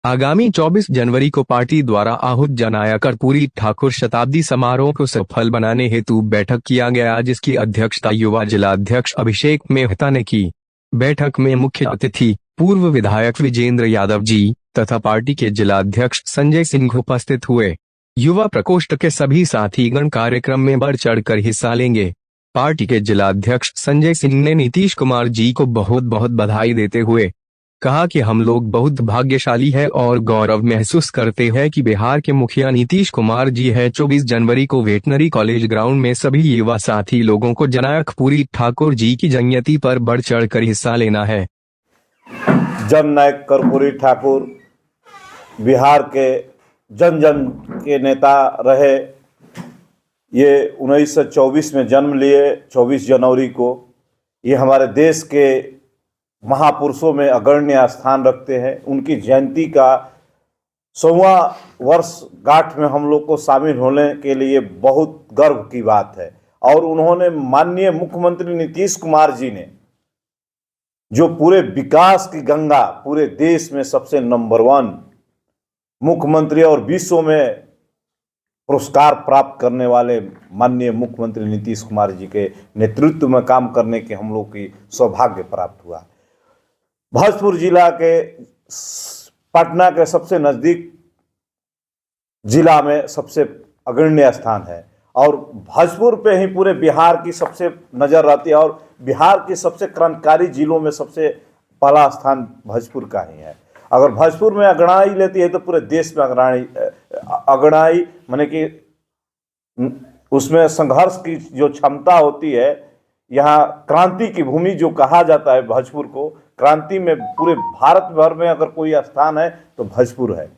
आगामी 24 जनवरी को पार्टी द्वारा आहूत जनाया कर्पूरी ठाकुर शताब्दी समारोह को सफल बनाने हेतु बैठक किया गया, जिसकी अध्यक्षता युवा जिलाध्यक्ष अभिषेक मेहता ने की। बैठक में मुख्य अतिथि पूर्व विधायक विजेंद्र यादव जी तथा पार्टी के जिलाध्यक्ष संजय सिंह उपस्थित हुए। युवा प्रकोष्ठ के सभी साथीगण कार्यक्रम में बढ़ चढ़कर हिस्सा लेंगे। पार्टी के जिलाध्यक्ष संजय सिंह ने नीतीश कुमार जी को बहुत बहुत बधाई देते हुए कहा कि हम लोग बहुत भाग्यशाली है और गौरव महसूस करते हैं कि बिहार के मुखिया नीतीश कुमार जी है। 24 जनवरी को वेटनरी कॉलेज ग्राउंड में सभी युवा साथी लोगों को जननायक कर्पूरी ठाकुर जी की जयंती पर बढ़ चढ़कर हिस्सा लेना है। जननायक कर्पूरी ठाकुर बिहार के जन जन के नेता रहे। ये 1924 में जन्म लिए 24 जनवरी को। ये हमारे देश के महापुरुषों में अग्रण्य स्थान रखते हैं। उनकी जयंती का 100वां वर्ष गांठ में हम लोग को शामिल होने के लिए बहुत गर्व की बात है। और उन्होंने माननीय मुख्यमंत्री नीतीश कुमार जी ने जो पूरे विकास की गंगा पूरे देश में सबसे नंबर 1 मुख्यमंत्री और विश्व में पुरस्कार प्राप्त करने वाले माननीय मुख्यमंत्री नीतीश कुमार जी के नेतृत्व में काम करने के हम लोग की सौभाग्य प्राप्त हुआ। भोजपुर जिला के पटना के सबसे नज़दीक जिला में सबसे अग्रणी स्थान है और भोजपुर पे ही पूरे बिहार की सबसे नज़र रहती है और बिहार के सबसे क्रांतिकारी जिलों में सबसे पहला स्थान भोजपुर का ही है। अगर भोजपुर में अग्रणी लेती है तो पूरे देश में अग्रणी माने कि उसमें संघर्ष की जो क्षमता होती है, यहाँ क्रांति की भूमि जो कहा जाता है भोजपुर को, क्रांति में पूरे भारत भर में अगर कोई स्थान है तो भोजपुर है।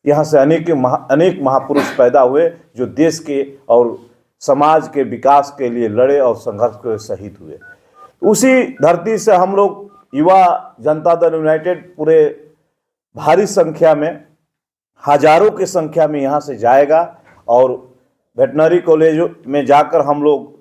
यहाँ से अनेक महापुरुष पैदा हुए जो देश के और समाज के विकास के लिए लड़े और संघर्ष के शहीद हुए। उसी धरती से हम लोग युवा जनता दल यूनाइटेड पूरे भारी संख्या में हजारों की संख्या में यहाँ से जाएगा और वेटनरी कॉलेज में जाकर हम लोग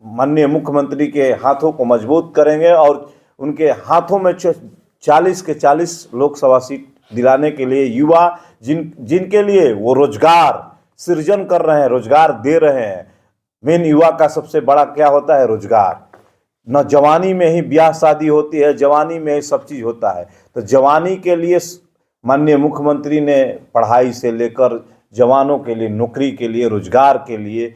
माननीय मुख्यमंत्री के हाथों को मजबूत करेंगे और उनके हाथों में 40 के 40 लोकसभा सीट दिलाने के लिए युवा जिनके लिए वो रोजगार सृजन कर रहे हैं, रोजगार दे रहे हैं। मेन युवा का सबसे बड़ा क्या होता है? रोजगार। न जवानी में ही ब्याह शादी होती है, जवानी में ही सब चीज़ होता है। तो जवानी के लिए माननीय मुख्यमंत्री ने पढ़ाई से लेकर जवानों के लिए नौकरी के लिए रोजगार के लिए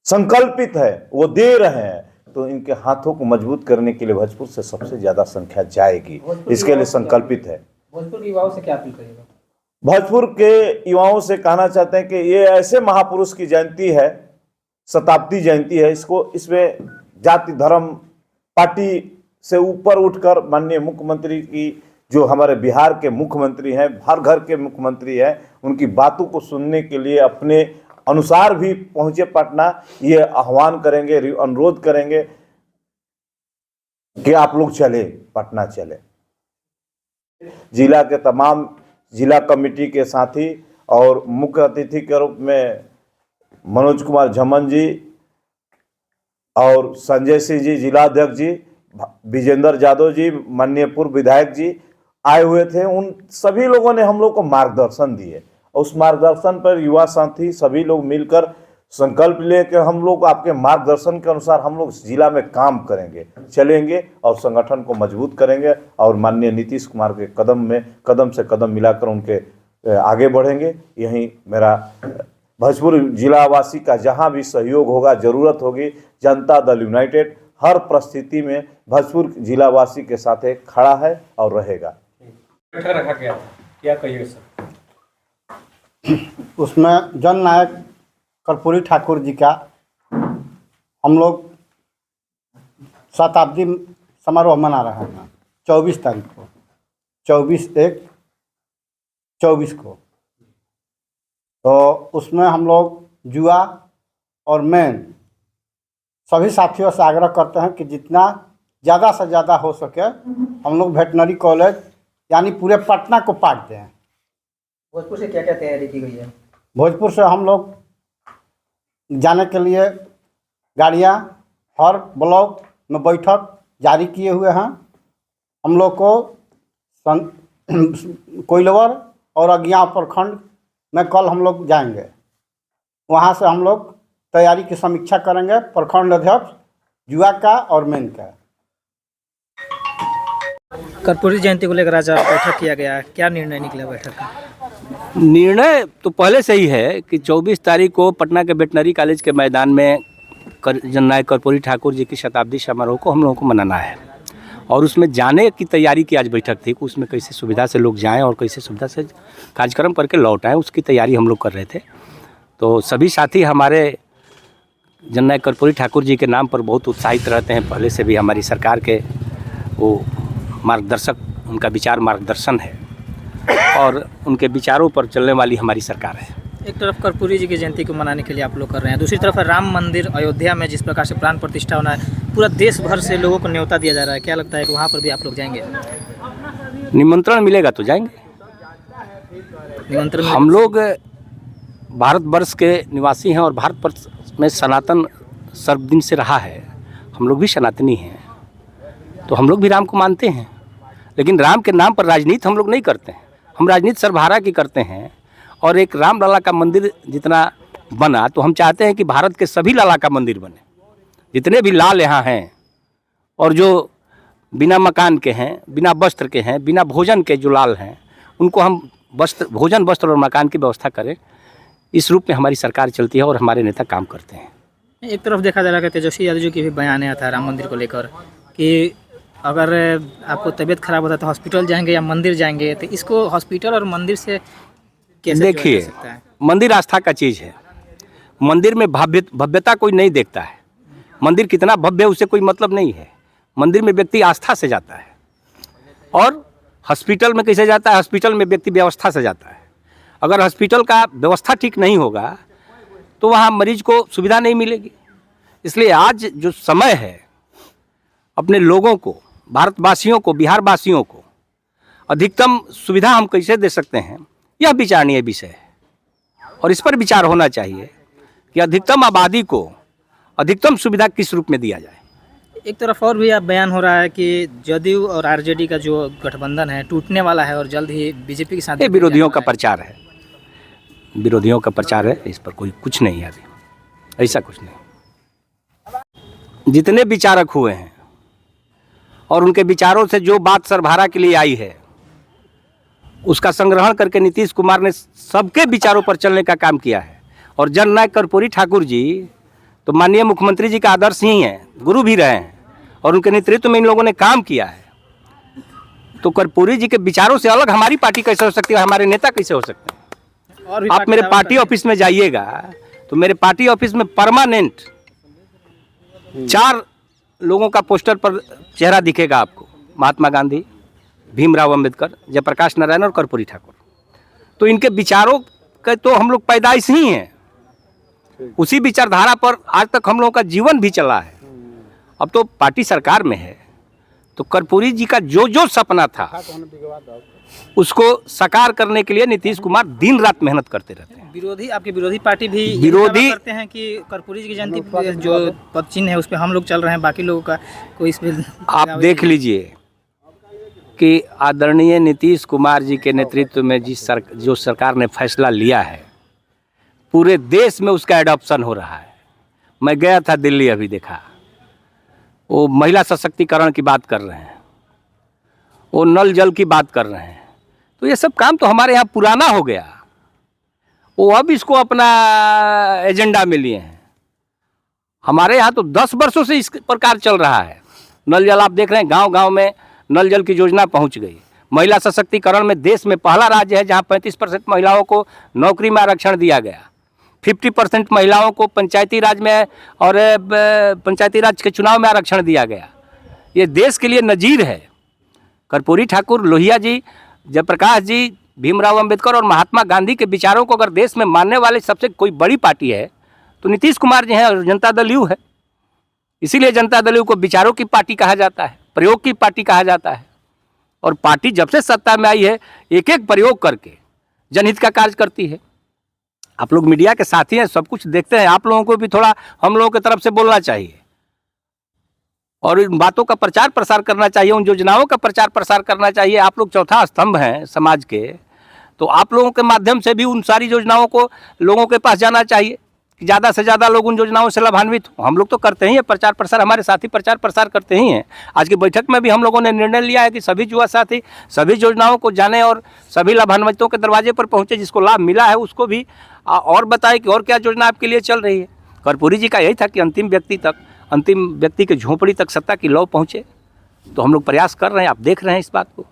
संकल्पित है, वो दे रहे हैं। तो इनके हाथों को मजबूत करने के लिए भोजपुर से सबसे ज्यादा संख्या जाएगी, इसके लिए संकल्पित है। भोजपुर के युवाओं से क्या अपील करेगा? भोजपुर के युवाओं से कहना चाहते हैं कि ये ऐसे महापुरुष की जयंती है, शताब्दी जयंती है। इसमें जाति धर्म पार्टी से ऊपर उठकर माननीय मुख्यमंत्री की जो हमारे बिहार के मुख्यमंत्री हैं, हर घर के मुख्यमंत्री हैं, उनकी बातों को सुनने के लिए अपने अनुसार भी पहुंचे पटना। ये आह्वान करेंगे, अनुरोध करेंगे कि आप लोग चले, पटना चले। जिला के तमाम जिला कमेटी के साथी और मुख्य अतिथि के रूप में मनोज कुमार झमन जी और संजय सिंह जी जिलाध्यक्ष जी, विजेंद्र यादव जी माननीय पूर्व विधायक जी आए हुए थे। उन सभी लोगों ने हम लोग को मार्गदर्शन दिए। उस मार्गदर्शन पर युवा साथी सभी लोग मिलकर संकल्प लेकर हम लोग आपके मार्गदर्शन के अनुसार हम लोग जिला में काम करेंगे, चलेंगे और संगठन को मजबूत करेंगे और माननीय नीतीश कुमार के कदम से कदम मिलाकर उनके आगे बढ़ेंगे। यही मेरा भोजपुर जिलावासी का जहां भी सहयोग होगा, जरूरत होगी, जनता दल यूनाइटेड हर परिस्थिति में भोजपुर जिलावासी के साथ खड़ा है और रहेगा। रखा गया था, क्या कहिए सर? उसमें जननायक कर्पूरी ठाकुर जी का हम लोग शताब्दी समारोह मना रहे हैं 24 तारीख को, 24/1/24 को। तो उसमें हम लोग युवा और मेन सभी साथियों से आग्रह करते हैं कि जितना ज़्यादा से ज़्यादा हो सके हम लोग वेटनरी कॉलेज यानी पूरे पटना को पाट दें। भोजपुर से क्या क्या तैयारी की गई है? भोजपुर से हम लोग जाने के लिए गाड़ियां हर ब्लॉक में बैठक जारी किए हुए हैं। हम लोग को कोइलवर और अज्ञा प्रखंड में कल हम लोग जाएंगे। वहाँ से हम लोग तैयारी की समीक्षा करेंगे, प्रखंड अध्यक्ष जुआ का और मेन का। कर्पूरी जयंती को लेकर आज बैठक किया गया, क्या निर्णय निकला बैठक का? निर्णय तो पहले से ही है कि 24 तारीख को पटना के वेटनरी कॉलेज के मैदान में जननायक कर्पूरी ठाकुर जी की शताब्दी समारोह को हम लोगों को मनाना है, और उसमें जाने की तैयारी की आज बैठक थी कि उसमें कैसे सुविधा से लोग जाएं और कैसे सुविधा से कार्यक्रम करके लौट आएँ, उसकी तैयारी हम लोग कर रहे थे। तो सभी साथी हमारे जननायक कर्पूरी ठाकुर जी के नाम पर बहुत उत्साहित रहते हैं। पहले से भी हमारी सरकार के वो मार्गदर्शक, उनका विचार मार्गदर्शन है और उनके विचारों पर चलने वाली हमारी सरकार है। एक तरफ कर्पूरी जी की जयंती को मनाने के लिए आप लोग कर रहे हैं, दूसरी तरफ राम मंदिर अयोध्या में जिस प्रकार से प्राण प्रतिष्ठा होना है, पूरा देश भर से लोगों को न्योता दिया जा रहा है, क्या लगता है कि वहाँ पर भी आप लोग जाएंगे? निमंत्रण मिलेगा तो जाएंगे। निमंत्रण हम लोग भारतवर्ष के निवासी हैं और भारतवर्ष में सनातन सर्वदिन से रहा है। हम लोग भी सनातनी हैं, तो हम लोग भी राम को मानते हैं, लेकिन राम के नाम पर राजनीति हम लोग नहीं करते हैं। हम राजनीति सर्वहारा की करते हैं, और एक राम लला का मंदिर जितना बना, तो हम चाहते हैं कि भारत के सभी लला का मंदिर बने। जितने भी लाल यहाँ हैं और जो बिना मकान के हैं, बिना वस्त्र के हैं, बिना भोजन के जो लाल हैं, उनको हम भोजन, वस्त्र और मकान की व्यवस्था करें। इस रूप में हमारी सरकार चलती है और हमारे नेता काम करते हैं। एक तरफ देखा जा रहा है कि तेजस्वी यादव जी की भी बयान आया था राम मंदिर को लेकर कि अगर आपको तबीयत खराब होता है तो हॉस्पिटल जाएंगे या मंदिर जाएंगे, तो इसको हॉस्पिटल और मंदिर से कैसे जोड़ा जा देखिए, सकता है? मंदिर आस्था का चीज़ है। मंदिर में भव्यता कोई नहीं देखता है। मंदिर कितना भव्य है उससे कोई मतलब नहीं है। मंदिर में व्यक्ति आस्था से जाता है, और हॉस्पिटल में कैसे जाता है? हॉस्पिटल में व्यक्ति व्यवस्था से जाता है। अगर हॉस्पिटल का व्यवस्था ठीक नहीं होगा तो वहाँ मरीज को सुविधा नहीं मिलेगी। इसलिए आज जो समय है, अपने लोगों को, भारतवासियों को, बिहारवासियों को अधिकतम सुविधा हम कैसे दे सकते हैं, यह विचारणीय विषय है, और इस पर विचार होना चाहिए कि अधिकतम आबादी को अधिकतम सुविधा किस रूप में दिया जाए। एक तरफ और भी बयान हो रहा है कि जदयू और आरजेडी का जो गठबंधन है टूटने वाला है और जल्द ही बीजेपी के साथ ये विरोधियों का प्रचार है, विरोधियों का प्रचार है। इस पर कोई कुछ नहीं है, अभी ऐसा कुछ नहीं। जितने विचारक हुए हैं और उनके विचारों से जो बात सर्वहारा के लिए आई है, उसका संग्रहण करके नीतीश कुमार ने सबके विचारों पर चलने का काम किया है। और जननायक कर्पूरी ठाकुर जी तो माननीय मुख्यमंत्री जी का आदर्श ही हैं, गुरु भी रहे हैं, और उनके नेतृत्व में इन लोगों ने काम किया है। तो कर्पूरी जी के विचारों से अलग हमारी पार्टी कैसे हो सकती है, हमारे नेता कैसे हो सकते हैं? और आप मेरे पार्टी ऑफिस में जाइएगा तो मेरे पार्टी ऑफिस में परमानेंट 4 लोगों का पोस्टर पर चेहरा दिखेगा आपको, महात्मा गांधी, भीमराव अंबेडकर, जयप्रकाश नारायण और कर्पूरी ठाकुर। तो इनके विचारों का तो हम लोग पैदाइश ही हैं, उसी विचारधारा पर आज तक हम लोगों का जीवन भी चला है। अब तो पार्टी सरकार में है, तो कर्पूरी जी का जो जो सपना था उसको साकार करने के लिए नीतीश कुमार दिन रात मेहनत करते रहते हैं। विरोधी, आपके विरोधी पार्टी भी विरोधी करते हैं कि कर्पूरी जी की जयंती जो पद चिन्ह है उस पर हम लोग चल रहे हैं, बाकी लोगों का कोई इस पर आप देख लीजिए कि आदरणीय नीतीश कुमार जी के नेतृत्व में जो सरकार ने फैसला लिया है, पूरे देश में उसका एडॉप्शन हो रहा है। मैं गया था दिल्ली, अभी देखा, वो महिला सशक्तिकरण की बात कर रहे हैं, वो नल जल की बात कर रहे हैं। तो ये सब काम तो हमारे यहाँ पुराना हो गया, वो अब इसको अपना एजेंडा में लिए हैं। हमारे यहाँ तो 10 वर्षों से इस प्रकार चल रहा है। नल जल आप देख रहे हैं, गांव-गांव में नल जल की योजना पहुंच गई। महिला सशक्तिकरण में देश में पहला राज्य है जहां 35% महिलाओं को नौकरी में आरक्षण दिया गया, 50% महिलाओं को पंचायती राज में और पंचायती राज के चुनाव में आरक्षण दिया गया। ये देश के लिए नजीर है। कर्पूरी ठाकुर, लोहिया जी, जयप्रकाश जी, भीमराव अंबेडकर और महात्मा गांधी के विचारों को अगर देश में मानने वाले सबसे कोई बड़ी पार्टी है तो नीतीश कुमार जी हैं, और जनता दल यू है। इसीलिए जनता दल यू को विचारों की पार्टी कहा जाता है, प्रयोग की पार्टी कहा जाता है। और पार्टी जब से सत्ता में आई है, एक एक प्रयोग करके जनहित का कार्य करती है। आप लोग मीडिया के साथी हैं, सब कुछ देखते हैं, आप लोगों को भी थोड़ा हम लोगों की तरफ से बोलना चाहिए। और इन बातों का प्रचार प्रसार करना चाहिए, उन योजनाओं का प्रचार प्रसार करना चाहिए। आप लोग चौथा स्तंभ हैं समाज के, तो आप लोगों के माध्यम से भी उन सारी योजनाओं को लोगों के पास जाना चाहिए कि ज़्यादा से ज़्यादा लोग उन योजनाओं से लाभान्वित हों। हम लोग तो करते ही हैं प्रचार प्रसार, हमारे साथी प्रचार प्रसार करते ही हैं। आज की बैठक में भी हम लोगों ने निर्णय लिया है कि सभी युवा साथी सभी योजनाओं को जाने और सभी लाभान्वितों के दरवाजे पर पहुँचे, जिसको लाभ मिला है उसको भी और बताए कि और क्या योजना आपके लिए चल रही है। कर्पूरी जी का यही था कि अंतिम व्यक्ति के झोंपड़ी तक सत्ता की लौ पहुँचे, तो हम लोग प्रयास कर रहे हैं, आप देख रहे हैं इस बात को।